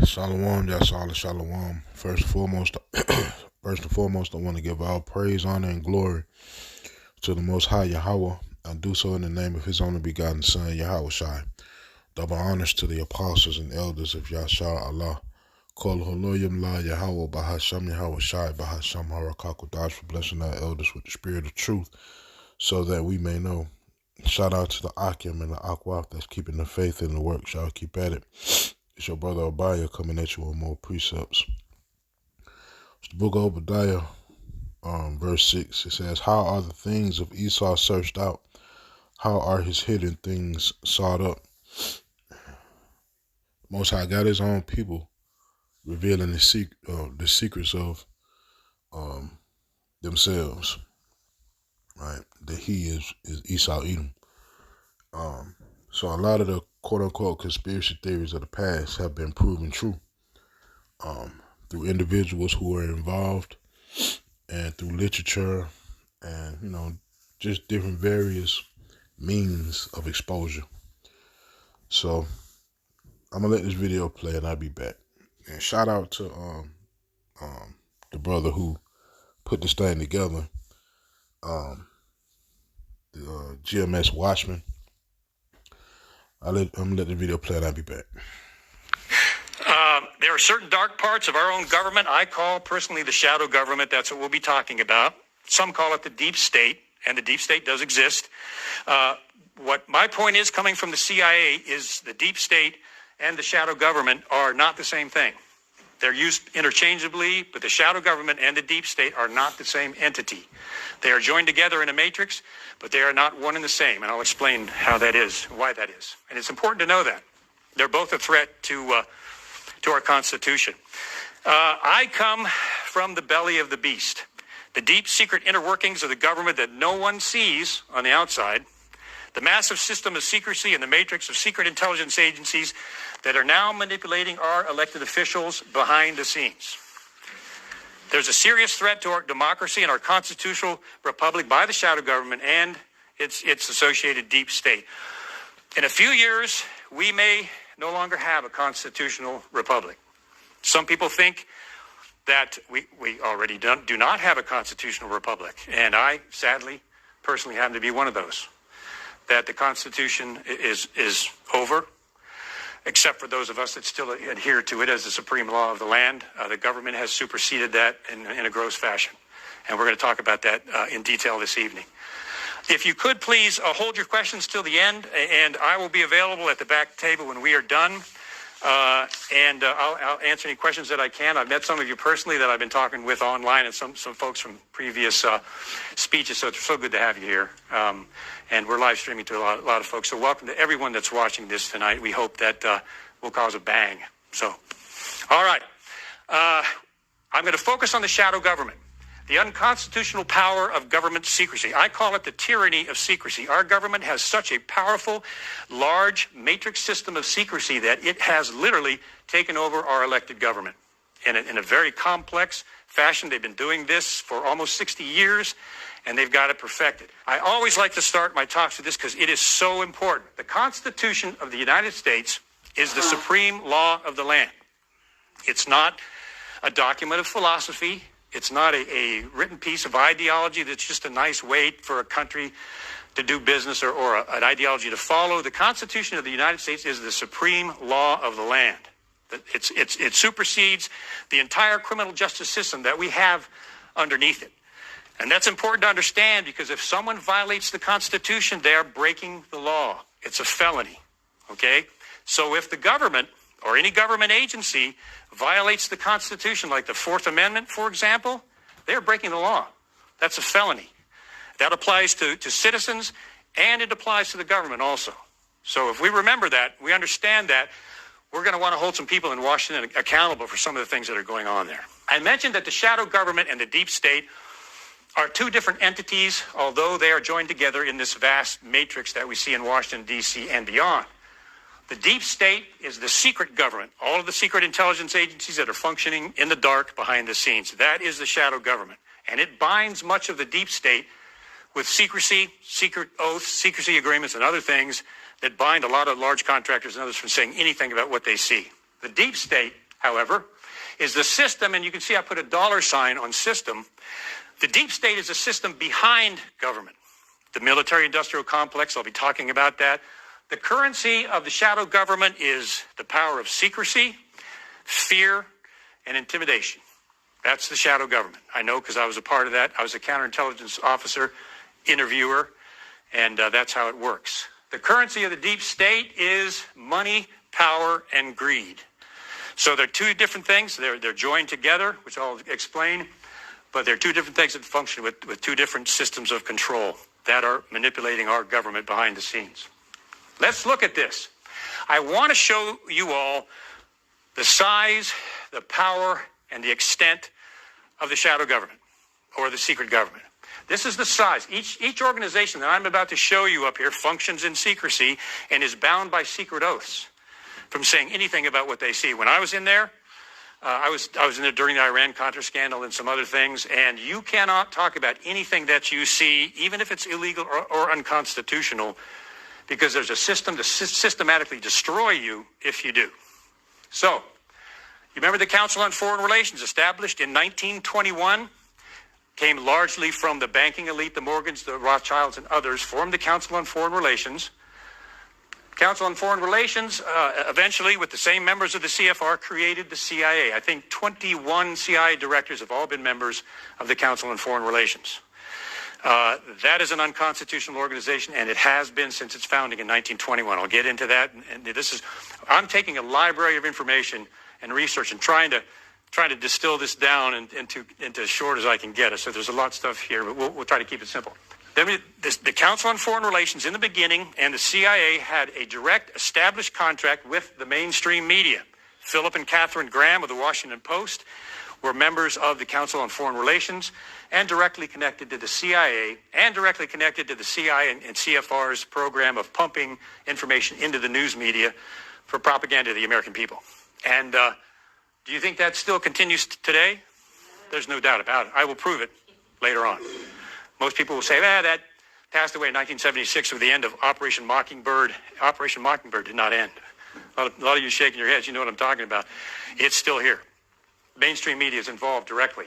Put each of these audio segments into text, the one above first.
Shalom, Yashala Shalom. First and foremost, I want to give all praise, honor, and glory to the Most High Yahweh. I do so in the name of His only begotten Son, Yahweh Shai. Double honors to the apostles and elders of Yahshua Allah. Kol Holoyim La Yahweh Bahasham Yahweh Shai Bahasham Harakakodash for blessing our elders with the spirit of truth so that we may know. Shout out to the Akim and the Akwaf that's keeping the faith in the work. Shall keep at it. It's your brother Abaya coming at you with more precepts. It's the book of Obadiah, verse 6. It says, "How are the things of Esau searched out? How are his hidden things sought up?" Most High got his own people revealing the secrets of themselves, right? That he is Esau Edom. So a lot of the quote-unquote conspiracy theories of the past have been proven true through individuals who were involved and through literature and, just different various means of exposure. So I'm going to let this video play and I'll be back. And shout out to the brother who put this thing together, the GMS Watchman. I'm going to let the video play and I'll be back. There are certain dark parts of our own government I call personally the shadow government. That's what we'll be talking about. Some call it the deep state, and the deep state does exist. What my point is, coming from the CIA, is the deep state and the shadow government are not the same thing. They're used interchangeably, but the shadow government and the deep state are not the same entity. They are joined together in a matrix, but they are not one and the same, and I'll explain how that is, why that is. And it's important to know that. They're both a threat to our Constitution. I come from the belly of the beast, the deep secret inner workings of the government that no one sees on the outside, the massive system of secrecy and the matrix of secret intelligence agencies that are now manipulating our elected officials behind the scenes. There's a serious threat to our democracy and our constitutional republic by the shadow government and its associated deep state. In a few years, we may no longer have a constitutional republic. Some people think that we already do not have a constitutional republic, and I, sadly, personally happen to be one of those, that the Constitution is over, except for those of us that still adhere to it as the supreme law of the land. The government has superseded that in a gross fashion, and we're going to talk about that in detail this evening. If you could please hold your questions till the end, and I will be available at the back table when we are done. I'll answer any questions that I can. I've met some of you personally that I've been talking with online, and some folks from previous speeches, so it's so good to have you here. And we're live streaming to a lot of folks. So welcome to everyone that's watching this tonight. We hope that will cause a bang. So, all right. I'm going to focus on the shadow government. The unconstitutional power of government secrecy. I call it the tyranny of secrecy. Our government has such a powerful, large matrix system of secrecy that it has literally taken over our elected government in a very complex fashion. They've been doing this for almost 60 years, and they've got it perfected. I always like to start my talks with this because it is so important. The Constitution of the United States is the supreme law of the land. It's not a document of philosophy. It's not a written piece of ideology that's just a nice way for a country to do business or an ideology to follow. The Constitution of the United States is the supreme law of the land. It supersedes the entire criminal justice system that we have underneath it. And that's important to understand because if someone violates the Constitution, they are breaking the law. It's a felony, okay? So if the government or any government agency violates the Constitution, like the Fourth Amendment, for example, they're breaking the law. That's a felony. That applies to citizens, and it applies to the government also. So if we remember that, we understand that, we're going to want to hold some people in Washington accountable for some of the things that are going on there. I mentioned that the shadow government and the deep state are two different entities, although they are joined together in this vast matrix that we see in Washington, D.C. and beyond. The deep state is the secret government, all of the secret intelligence agencies that are functioning in the dark behind the scenes. That is the shadow government. And it binds much of the deep state with secrecy, secret oaths, secrecy agreements, and other things that bind a lot of large contractors and others from saying anything about what they see. The deep state however, is the system, and you can see I put a $sign on system. The deep state is a system behind government. The military-industrial complex, I'll be talking about that. The currency of the shadow government is the power of secrecy, fear, and intimidation. That's the shadow government. I know because I was a part of that. I was a counterintelligence officer, interviewer, and that's how it works. The currency of the deep state is money, power, and greed. So they're two different things. They're joined together, which I'll explain, but they're two different things that function with two different systems of control that are manipulating our government behind the scenes. Let's look at this. I want to show you all the size, the power, and the extent of the shadow government or the secret government. This is the size. Each organization that I'm about to show you up here functions in secrecy and is bound by secret oaths from saying anything about what they see. When I was in there, I was in there during the Iran-Contra scandal and some other things, and you cannot talk about anything that you see, even if it's illegal or unconstitutional, because there's a system to systematically destroy you if you do. So, you remember the Council on Foreign Relations, established in 1921, came largely from the banking elite, the Morgans, the Rothschilds, and others, formed the Council on Foreign Relations. Council on Foreign Relations, eventually, with the same members of the CFR, created the CIA. I think 21 CIA directors have all been members of the Council on Foreign Relations. That is an unconstitutional organization, and it has been since its founding in 1921. I'll get into that. And I'm taking a library of information and research and trying to distill this down into as short as I can get it. So there's a lot of stuff here, but we'll try to keep it simple. The Council on Foreign Relations in the beginning and the CIA had a direct established contract with the mainstream media. Philip and Catherine Graham of the Washington Post were members of the Council on Foreign Relations and directly connected to the CIA and directly connected to the CIA and CFR's program of pumping information into the news media for propaganda of the American people. And do you think that still continues today? There's no doubt about it. I will prove it later on. Most people will say, that passed away in 1976 with the end of Operation Mockingbird. Operation Mockingbird did not end. A lot of you shaking your heads, you know what I'm talking about. It's still here. Mainstream media is involved directly.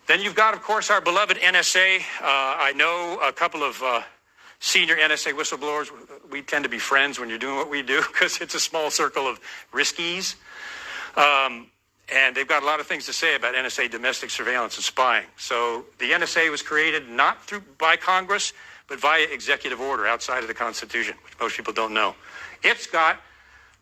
Then you've got, of course, our beloved NSA. I know a couple of senior NSA whistleblowers. We tend to be friends when you're doing what we do because it's a small circle of riskies. And they've got a lot of things to say about NSA domestic surveillance and spying. So the NSA was created not by Congress, but via executive order outside of the Constitution, which most people don't know. It's got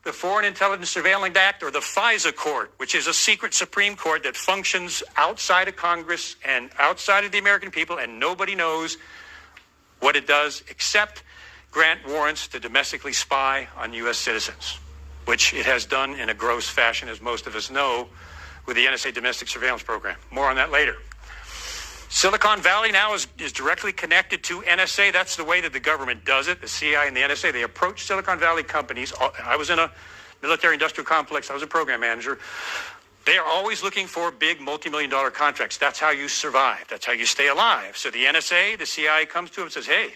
the Foreign Intelligence Surveillance Act, or the FISA Court, which is a secret Supreme Court that functions outside of Congress and outside of the American people, and nobody knows what it does except grant warrants to domestically spy on U.S. citizens, which it has done in a gross fashion, as most of us know, with the NSA domestic surveillance program. More on that later. Silicon Valley now is directly connected to NSA. That's the way that the government does it. The CIA and the NSA, they approach Silicon Valley companies. I was in a military-industrial complex. I was a program manager. They are always looking for big multi-million-dollar contracts. That's how you survive. That's how you stay alive. So the NSA, the CIA comes to them and says, hey,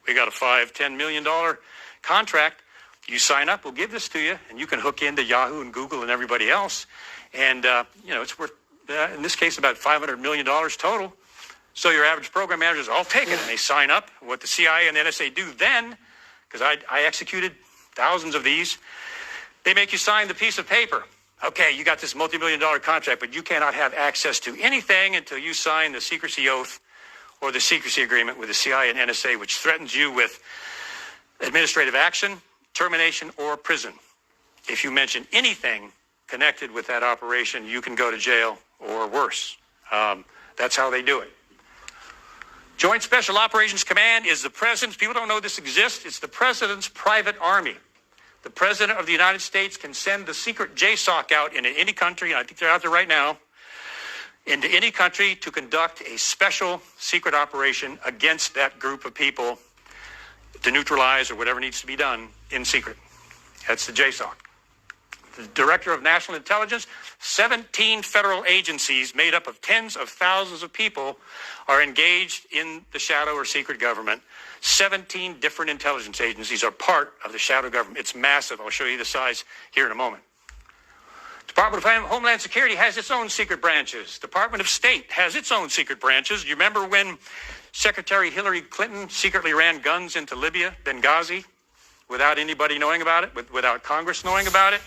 we got a $5-10 million contract. You sign up, we'll give this to you, and you can hook into Yahoo and Google and everybody else. And, it's worth, in this case, about $500 million total. So your average program manager says, I'll take it, and they sign up. What the CIA and the NSA do then, because I executed thousands of these, they make you sign the piece of paper. Okay, you got this multi-million-dollar contract, but you cannot have access to anything until you sign the secrecy oath or the secrecy agreement with the CIA and NSA, which threatens you with administrative action, termination, or prison. If you mention anything connected with that operation, you can go to jail or worse. That's how they do it. Joint Special Operations Command is the president's, people don't know this exists, it's the president's private army. The president of the United States can send the secret JSOC out into any country, and I think they're out there right now, into any country to conduct a special secret operation against that group of people to neutralize or whatever needs to be done in secret. That's the JSOC. The Director of National Intelligence, 17 federal agencies made up of tens of thousands of people are engaged in the shadow or secret government. 17 different intelligence agencies are part of the shadow government. It's massive. I'll show you the size here in a moment. Department of Homeland Security has its own secret branches. Department of State has its own secret branches. You remember when Secretary Hillary Clinton secretly ran guns into Libya, Benghazi, without anybody knowing about it, without Congress knowing about it?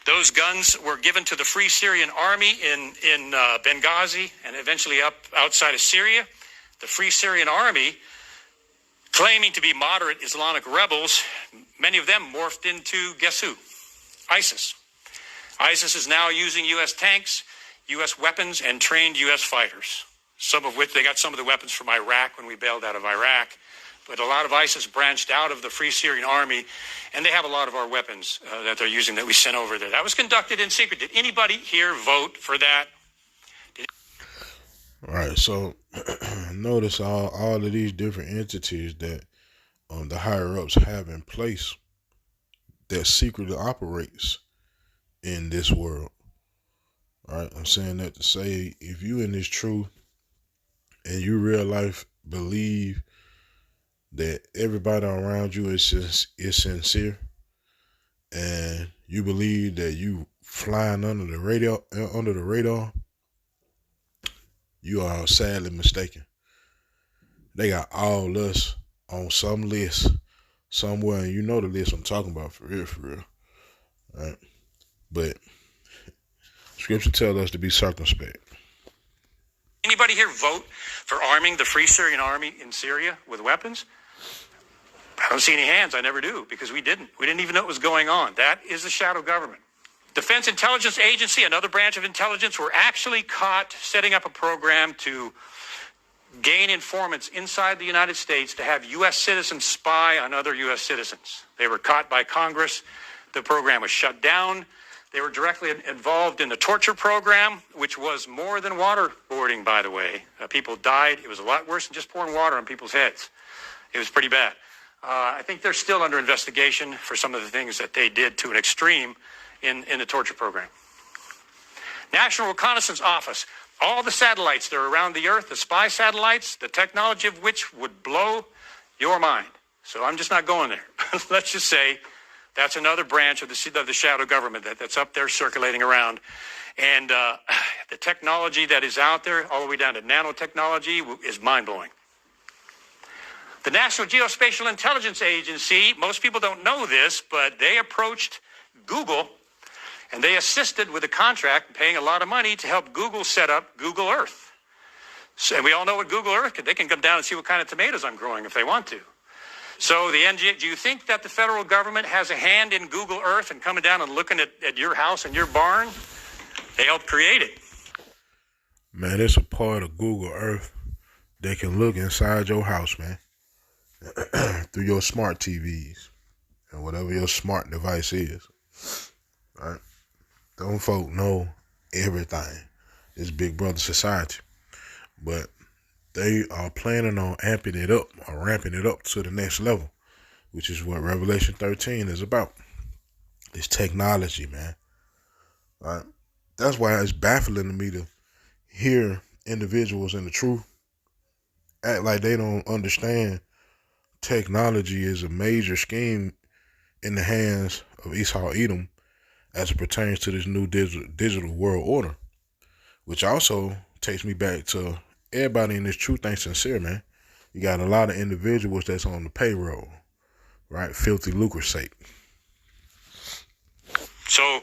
Those guns were given to the Free Syrian Army in Benghazi and eventually up outside of Syria. The Free Syrian Army, claiming to be moderate Islamic rebels, many of them morphed into, guess who? ISIS. ISIS is now using U.S. tanks, U.S. weapons, and trained U.S. fighters, some of which they got some of the weapons from Iraq when we bailed out of Iraq. But a lot of ISIS branched out of the Free Syrian Army, and they have a lot of our weapons that they're using that we sent over there. That was conducted in secret. Did anybody here vote for that? All right, so notice all of these different entities that the higher-ups have in place that secretly operates in this world. All right, I'm saying that to say, if you in this truth and you real life believe that everybody around you is sincere, and you believe that you flying under the radar, you are sadly mistaken. They got all us on some list somewhere, and you know the list I'm talking about for real. All right. But Scripture tells us to be circumspect. Anybody here vote for arming the Free Syrian Army in Syria with weapons? I don't see any hands. I never do, because we didn't. We didn't even know what was going on. That is the shadow government. Defense Intelligence Agency, another branch of intelligence, were actually caught setting up a program to gain informants inside the United States to have U.S. citizens spy on other U.S. citizens. They were caught by Congress. The program was shut down. They were directly involved in the torture program, which was more than waterboarding, by the way. People died. It was a lot worse than just pouring water on people's heads. It was pretty bad. I think they're still under investigation for some of the things that they did to an extreme in the torture program. National Reconnaissance Office. All the satellites that are around the Earth, the spy satellites, the technology of which would blow your mind. So I'm just not going there. Let's just say that's another branch of the shadow government that's up there circulating around. And the technology that is out there, all the way down to nanotechnology, is mind-blowing. The National Geospatial Intelligence Agency, most people don't know this, but they approached Google, and they assisted with a contract, paying a lot of money to help Google set up Google Earth. So, and we all know what Google Earth can. They can come down and see what kind of tomatoes I'm growing if they want to. So do you think that the federal government has a hand in Google Earth and coming down and looking at your house and your barn? They helped create it. Man, it's a part of Google Earth that can look inside your house, man, through your smart TVs and whatever your smart device is. All right? Them folk know everything. It's Big Brother society. But they are planning on amping it up or ramping it up to the next level, which is what Revelation 13 is about. It's technology, man. All right? That's why it's baffling to me to hear individuals in the truth act like they don't understand technology is a major scheme in the hands of Esau Edom as it pertains to this new digital world order, which also takes me back to everybody in this truth ain't sincere, man. You got a lot of individuals that's on the payroll, right? Filthy lucre's sake. So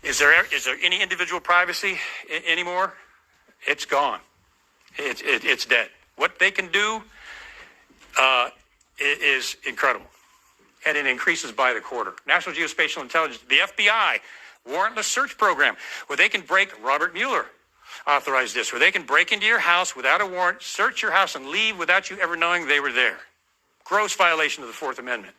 is there any individual privacy anymore? It's gone. It's dead. What they can do is incredible. And it increases by the quarter. National Geospatial Intelligence, the FBI, warrantless search program, where they can Robert Mueller authorized this, where they can break into your house without a warrant, search your house, and leave without you ever knowing they were there. Gross violation of the Fourth Amendment.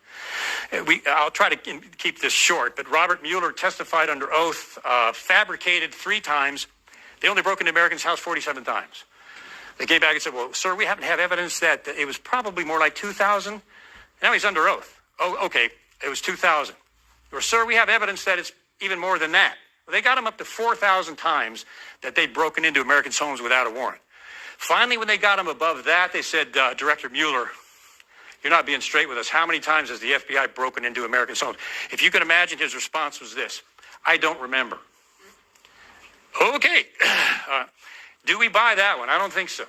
I'll try to keep this short, but Robert Mueller testified under oath, fabricated 3 times. They only broke into Americans' house 47 times. They came back and said, well, sir, we happen to have evidence that it was probably more like 2,000. Now he's under oath. Oh, okay, it was 2,000. Or, sir, we have evidence that it's even more than that. Well, they got him up to 4,000 times that they'd broken into Americans' homes without a warrant. Finally, when they got him above that, they said, Director Mueller, you're not being straight with us. How many times has the FBI broken into Americans' homes? If you can imagine, his response was this: I don't remember. Okay. Do we buy that one? I don't think so.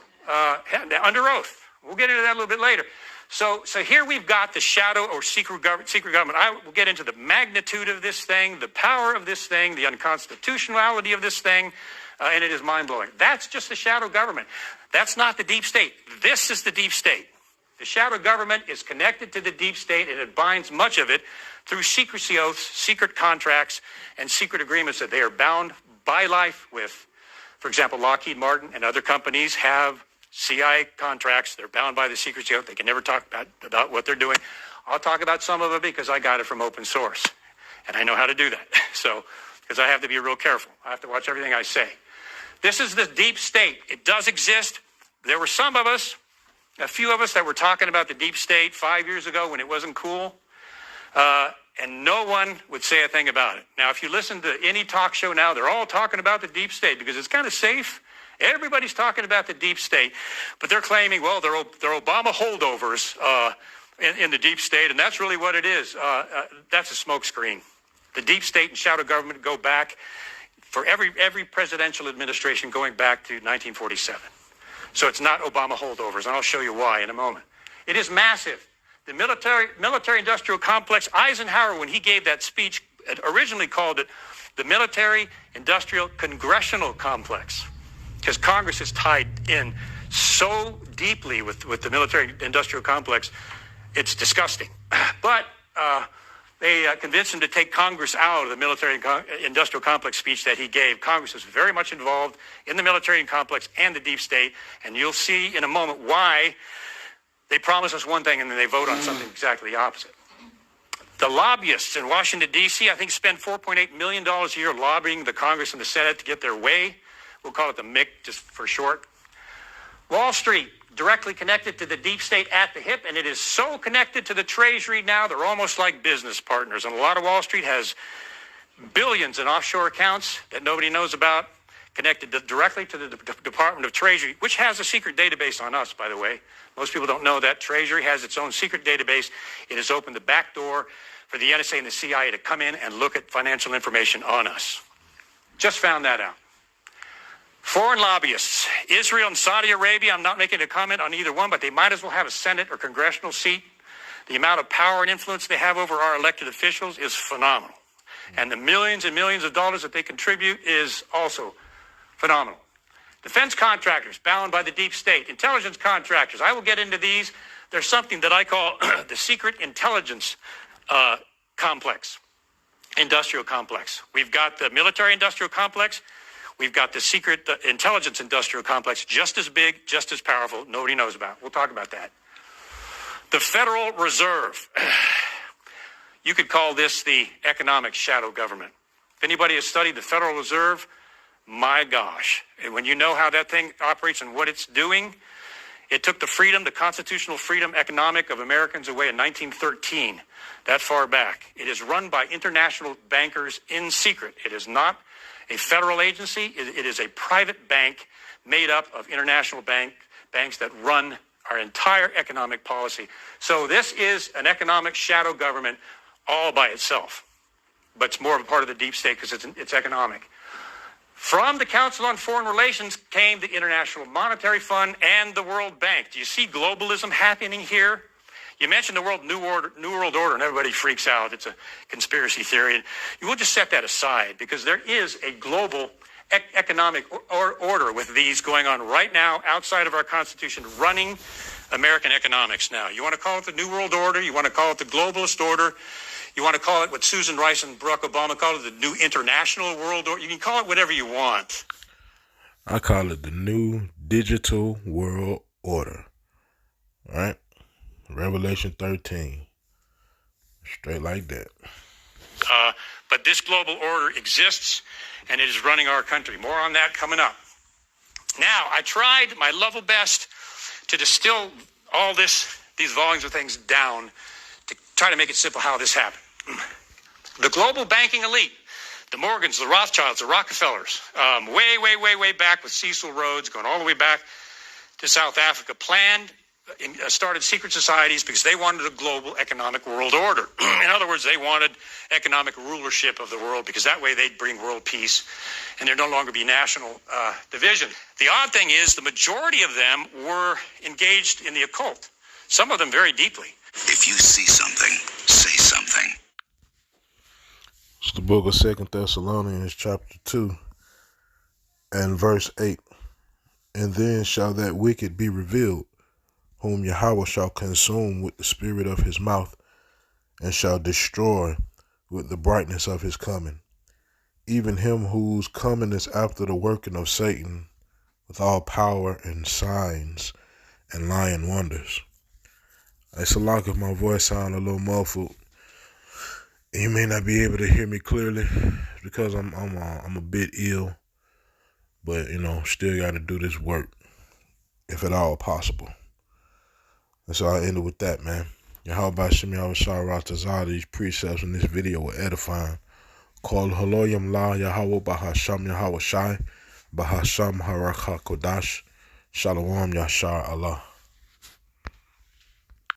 Under oath. We'll get into that a little bit later. So here we've got the shadow or secret government. I will get into the magnitude of this thing, the power of this thing, the unconstitutionality of this thing, and it is mind-blowing. That's just the shadow government. That's not the deep state. This is the deep state. The shadow government is connected to the deep state, and it binds much of it through secrecy oaths, secret contracts, and secret agreements that they are bound by life with. For example, Lockheed Martin and other companies have CIA contracts. They're bound by the secrecy oath. They can never talk about what they're doing. I'll talk about some of it because I got it from open source, and I know how to do that. So, because I have to be real careful. I have to watch everything I say. This is the deep state. It does exist. There were some of us, a few of us that were talking about the deep state 5 years ago when it wasn't cool, and no one would say a thing about it. Now, if you listen to any talk show now, they're all talking about the deep state because it's kind of safe. Everybody's talking about the deep state, but they're claiming, well, they're Obama holdovers in the deep state, and that's really what it is. That's a smokescreen. The deep state and shadow government go back for every presidential administration going back to 1947. So it's not Obama holdovers, and I'll show you why in a moment. It is massive. The military-industrial complex, Eisenhower, when he gave that speech, originally called it the military-industrial congressional complex, because Congress is tied in so deeply with the military-industrial complex, it's disgusting. But they convinced him to take Congress out of the military-industrial complex speech that he gave. Congress was very much involved in the military complex and the deep state, and you'll see in a moment why they promise us one thing and then they vote on something exactly opposite. The lobbyists in Washington, D.C., I think spend $4.8 million a year lobbying the Congress and the Senate to get their way. We'll call it the MIC just for short. Wall Street, directly connected to the deep state at the hip, and it is so connected to the Treasury now, they're almost like business partners. And a lot of Wall Street has billions in offshore accounts that nobody knows about, connected directly to the Department of Treasury, which has a secret database on us, by the way. Most people don't know that. Treasury has its own secret database. It has opened the back door for the NSA and the CIA to come in and look at financial information on us. Just found that out. Foreign lobbyists, Israel and Saudi Arabia, I'm not making a comment on either one, but they might as well have a Senate or congressional seat. The amount of power and influence they have over our elected officials is phenomenal. And the millions and millions of dollars that they contribute is also phenomenal. Defense contractors bound by the deep state, intelligence contractors. I will get into these. There's something that I call the secret intelligence complex, industrial complex. We've got the military industrial complex. We've got the secret intelligence industrial complex, just as big, just as powerful, nobody knows about. We'll talk about that. The Federal Reserve. You could call this the economic shadow government. If anybody has studied the Federal Reserve, my gosh. And when you know how that thing operates and what it's doing, it took the freedom, the constitutional freedom economic of Americans away in 1913, that far back. It is run by international bankers in secret. It is not a federal agency. It is a private bank made up of international banks that run our entire economic policy. So this is an economic shadow government all by itself. But it's more of a part of the deep state because it's economic. From the Council on Foreign Relations came the International Monetary Fund and the World Bank. Do you see globalism happening here? You mentioned the New World Order, and everybody freaks out. It's a conspiracy theory. And you will just set that aside because there is a global economic order with these going on right now outside of our Constitution, running American economics now. You want to call it the New World Order. You want to call it the globalist order. You want to call it what Susan Rice and Barack Obama called it, the new international world order. You can call it whatever you want. I call it the new digital world order. All right? Revelation 13. Straight like that. But this global order exists, and it is running our country. More on that coming up. Now, I tried my level best to distill all these volumes of things down to try to make it simple how this happened. The global banking elite, the Morgans, the Rothschilds, the Rockefellers, way back with Cecil Rhodes, going all the way back to South Africa, planned started secret societies because they wanted a global economic world order. In other words, they wanted economic rulership of the world because that way they'd bring world peace and there'd no longer be national division. The odd thing is the majority of them were engaged in the occult, some of them very deeply. If you see something, say something. It's the book of 2 Thessalonians chapter 2 and verse 8. And then shall that wicked be revealed, whom Yahweh shall consume with the spirit of his mouth, and shall destroy with the brightness of his coming, even him whose coming is after the working of Satan, with all power and signs and lying wonders. It's a lot if my voice sounds a little muffled. You may not be able to hear me clearly because I'm a bit ill, but still got to do this work if at all possible. And so I ended with that, man. Yahweh Shem Yahweh Shah these precepts in this video were edifying. Call Haloyam La Yahweh Bahasham Yahweh Shai Bahasham Haraka Kodash Shalom Yashar Allah.